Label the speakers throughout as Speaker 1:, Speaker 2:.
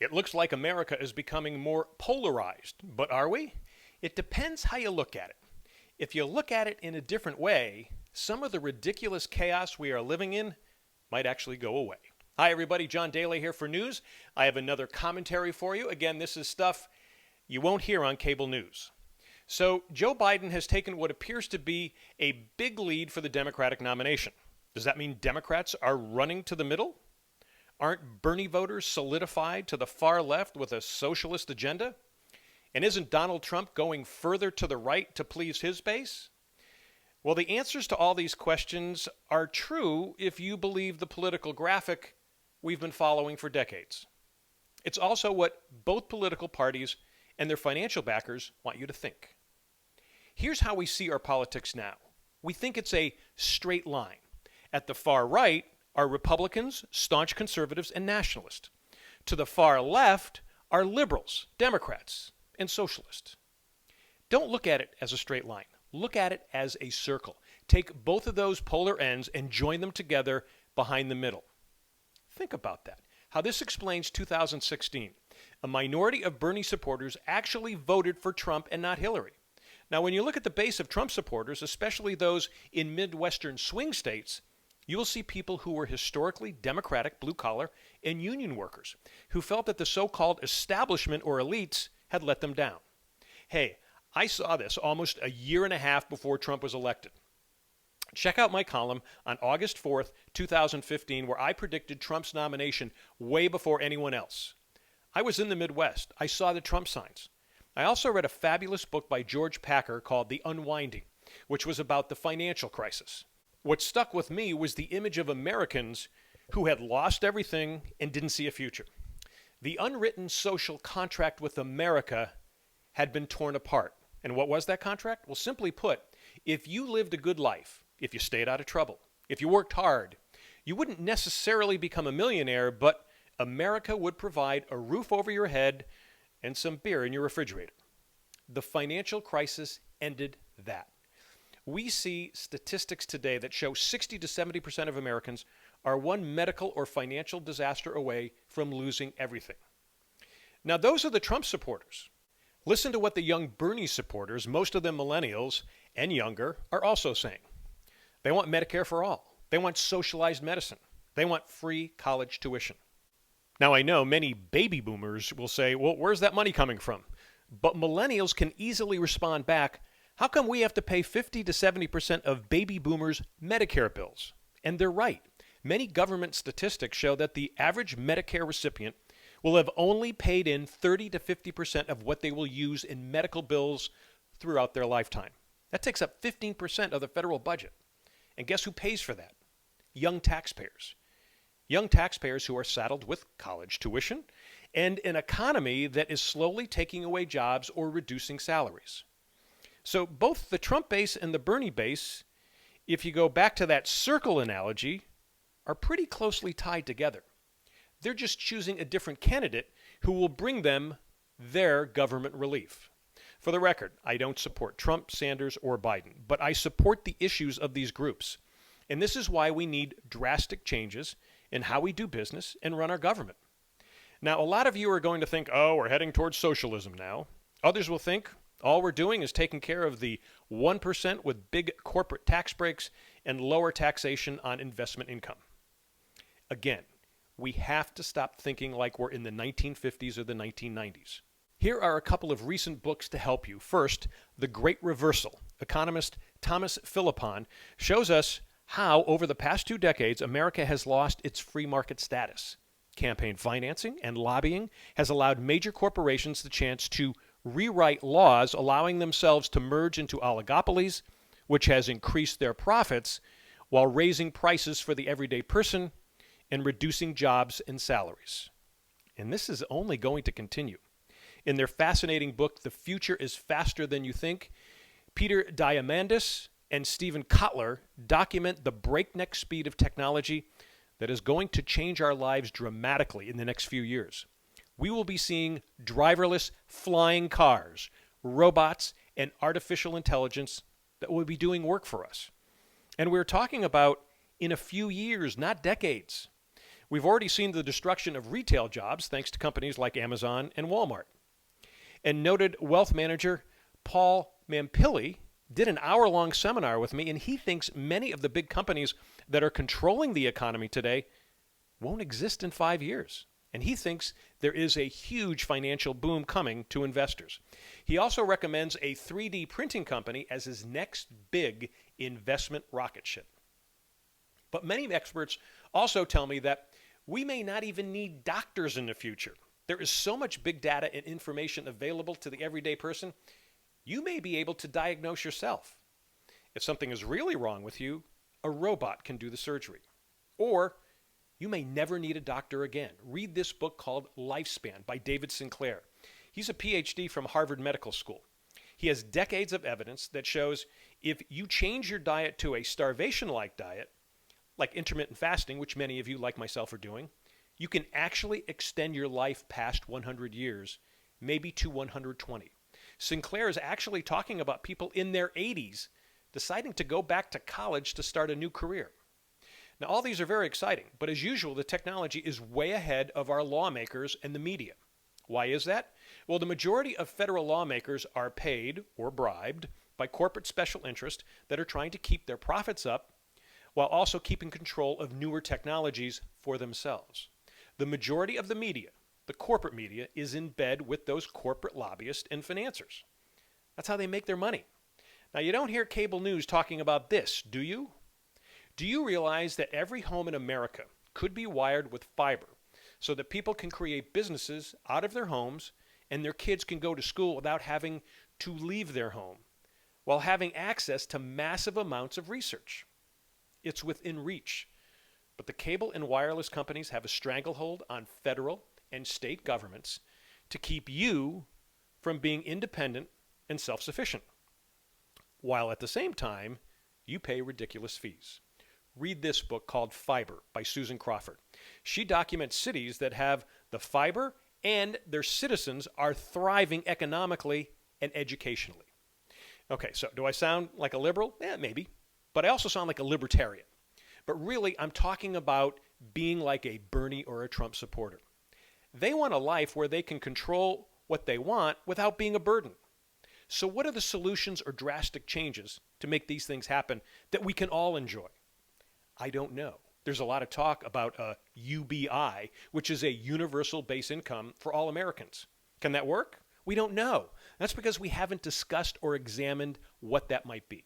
Speaker 1: It looks like America is becoming more polarized, but are we? It depends how you look at it. If you look at it in a different way, some of the ridiculous chaos we are living in might actually go away. Hi, everybody. John Daly here for news. I have another commentary for you. Again, this is stuff you won't hear on cable news. So, Joe Biden has taken what appears to be a big lead for the Democratic nomination. Does that mean Democrats are running to the middle? Aren't Bernie voters solidified to the far left with a socialist agenda? And isn't Donald Trump going further to the right to please his base? Well, the answers to all these questions are true if you believe the political graphic we've been following for decades. It's also what both political parties and their financial backers want you to think. Here's how we see our politics now. We think it's a straight line. At the far right are Republicans, staunch conservatives, and nationalists. To the far left are liberals, Democrats, and socialists. Don't look at it as a straight line. Look at it as a circle. Take both of those polar ends and join them together behind the middle. Think about that. How this explains 2016. A minority of Bernie supporters actually voted for Trump and not Hillary. Now, when you look at the base of Trump supporters, especially those in Midwestern swing states, you will see people who were historically Democratic, blue-collar, and union workers who felt that the so-called establishment or elites had let them down. Hey, I saw this almost a year and a half before Trump was elected. Check out my column on August 4th, 2015, where I predicted Trump's nomination way before anyone else. I was in the Midwest. I saw the Trump signs. I also read a fabulous book by George Packer called The Unwinding, which was about the financial crisis. What stuck with me was the image of Americans who had lost everything and didn't see a future. The unwritten social contract with America had been torn apart. And what was that contract? Well, simply put, if you lived a good life, if you stayed out of trouble, if you worked hard, you wouldn't necessarily become a millionaire, but America would provide a roof over your head and some beer in your refrigerator. The financial crisis ended that. We see statistics today that show 60 to 70% of Americans are one medical or financial disaster away from losing everything. Now, those are the Trump supporters. Listen to what the young Bernie supporters, most of them millennials and younger, are also saying. They want Medicare for all. They want socialized medicine. They want free college tuition. Now, I know many baby boomers will say, well, where's that money coming from? But millennials can easily respond back, how come we have to pay 50 to 70% of baby boomers' Medicare bills? And they're right. Many government statistics show that the average Medicare recipient will have only paid in 30 to 50% of what they will use in medical bills throughout their lifetime. That takes up 15% of the federal budget. And guess who pays for that? Young taxpayers. Young taxpayers who are saddled with college tuition and an economy that is slowly taking away jobs or reducing salaries. So both the Trump base and the Bernie base, if you go back to that circle analogy, are pretty closely tied together. They're just choosing a different candidate who will bring them their government relief. For the record, I don't support Trump, Sanders, or Biden, but I support the issues of these groups. And this is why we need drastic changes in how we do business and run our government. Now, a lot of you are going to think, oh, we're heading towards socialism now. Others will think all we're doing is taking care of the 1% with big corporate tax breaks and lower taxation on investment income. Again, we have to stop thinking like we're in the 1950s or the 1990s. Here are a couple of recent books to help you. First, The Great Reversal. Economist Thomas Philippon shows us how, over the past 2 decades, America has lost its free market status. Campaign financing and lobbying has allowed major corporations the chance to rewrite laws, allowing themselves to merge into oligopolies, which has increased their profits while raising prices for the everyday person and reducing jobs and salaries. And this is only going to continue. In their fascinating book, The Future is Faster Than You Think, Peter Diamandis and Stephen Kotler document the breakneck speed of technology that is going to change our lives dramatically in the next few years. We will be seeing driverless flying cars, robots, and artificial intelligence that will be doing work for us. And we're talking about in a few years, not decades. We've already seen the destruction of retail jobs thanks to companies like Amazon and Walmart. And noted wealth manager Paul Mampilli did an hour-long seminar with me, and he thinks many of the big companies that are controlling the economy today won't exist in 5 years. And he thinks there is a huge financial boom coming to investors. He also recommends a 3D printing company as his next big investment rocket ship. But many experts also tell me that we may not even need doctors in the future. There is so much big data and information available to the everyday person, you may be able to diagnose yourself. If something is really wrong with you, a robot can do the surgery. Or you may never need a doctor again. Read this book called Lifespan by David Sinclair. He's a PhD from Harvard Medical School. He has decades of evidence that shows if you change your diet to a starvation-like diet, like intermittent fasting, which many of you like myself are doing, you can actually extend your life past 100 years, maybe to 120. Sinclair is actually talking about people in their 80s deciding to go back to college to start a new career. Now, all these are very exciting, but as usual, the technology is way ahead of our lawmakers and the media. Why is that? Well, the majority of federal lawmakers are paid or bribed by corporate special interests that are trying to keep their profits up while also keeping control of newer technologies for themselves. The majority of the media, the corporate media, is in bed with those corporate lobbyists and financiers. That's how they make their money. Now, you don't hear cable news talking about this, do you? Do you realize that every home in America could be wired with fiber so that people can create businesses out of their homes and their kids can go to school without having to leave their home while having access to massive amounts of research? It's within reach. But the cable and wireless companies have a stranglehold on federal and state governments to keep you from being independent and self-sufficient, while at the same time, you pay ridiculous fees. Read this book called Fiber by Susan Crawford. She documents cities that have the fiber and their citizens are thriving economically and educationally. Okay, so do I sound like a liberal? Yeah, maybe. But I also sound like a libertarian. But really, I'm talking about being like a Bernie or a Trump supporter. They want a life where they can control what they want without being a burden. So what are the solutions or drastic changes to make these things happen that we can all enjoy? I don't know. There's a lot of talk about a UBI, which is a universal base income for all Americans. Can that work? We don't know. That's because we haven't discussed or examined what that might be.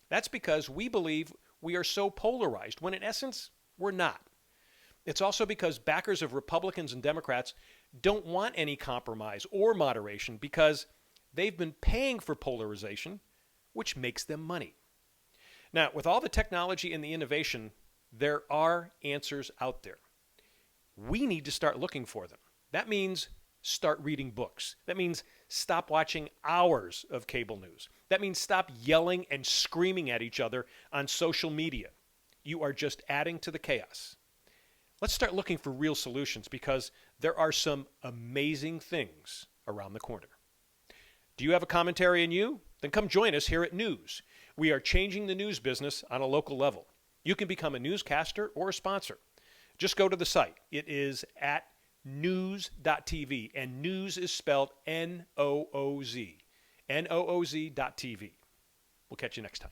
Speaker 1: That's because we believe we are so polarized, when in essence, we're not. It's also because backers of Republicans and Democrats don't want any compromise or moderation because they've been paying for polarization, which makes them money. Now, with all the technology and the innovation, there are answers out there. We need to start looking for them. That means start reading books. That means stop watching hours of cable news. That means stop yelling and screaming at each other on social media. You are just adding to the chaos. Let's start looking for real solutions because there are some amazing things around the corner. Do you have a commentary in you? Then come join us here at News. We are changing the news business on a local level. You can become a newscaster or a sponsor. Just go to the site. It is at news.tv, and news is spelled N-O-O-Z. N-O-O-Z.tv. We'll catch you next time.